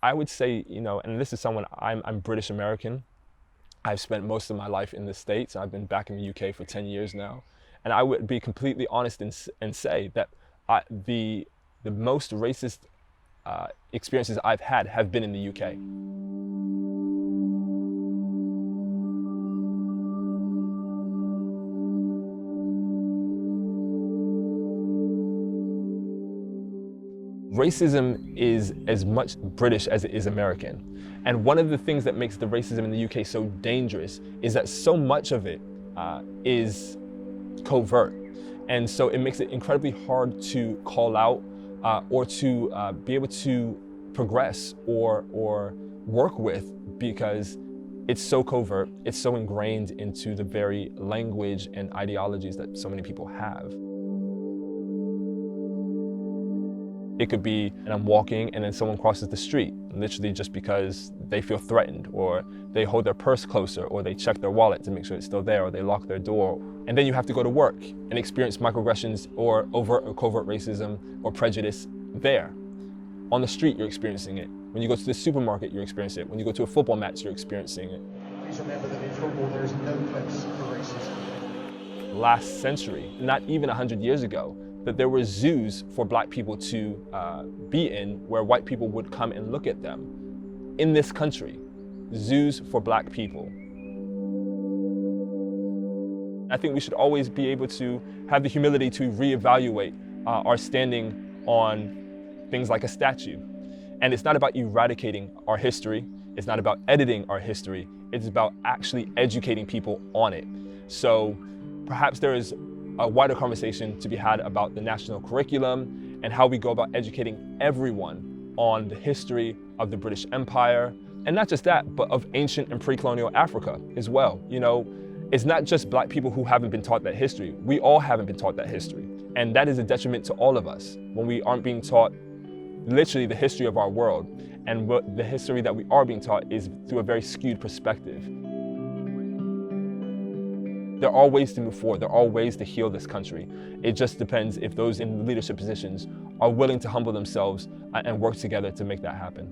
I would say, and this is someone, I'm British American. I've spent most of my life in the States. I've been back in the UK for 10 years now. And I would be completely honest and say that the most racist experiences I've had have been in the UK. Racism is as much British as it is American. And one of the things that makes the racism in the UK so dangerous is that so much of it is covert. And so it makes it incredibly hard to call out or to be able to progress or work with, because it's so covert, it's so ingrained into the very language and ideologies that so many people have. It could be, and I'm walking and then someone crosses the street, literally just because they feel threatened, or they hold their purse closer, or they check their wallet to make sure it's still there, or they lock their door. And then you have to go to work and experience microaggressions or overt or covert racism or prejudice there. On the street, you're experiencing it. When you go to the supermarket, you're experiencing it. When you go to a football match, you're experiencing it. Please remember that in football there is no place for racism. Last century, not even 100 years ago, that there were zoos for black people to be in, where white people would come and look at them. In this country, zoos for black people. I think we should always be able to have the humility to reevaluate our standing on things like a statue. And it's not about eradicating our history. It's not about editing our history. It's about actually educating people on it. So perhaps there is a wider conversation to be had about the national curriculum and how we go about educating everyone on the history of the British Empire. And not just that, but of ancient and pre-colonial Africa as well. It's not just black people who haven't been taught that history. We all haven't been taught that history. And that is a detriment to all of us when we aren't being taught literally the history of our world. And what the history that we are being taught is through a very skewed perspective. There are ways to move forward. There are ways to heal this country. It just depends if those in leadership positions are willing to humble themselves and work together to make that happen.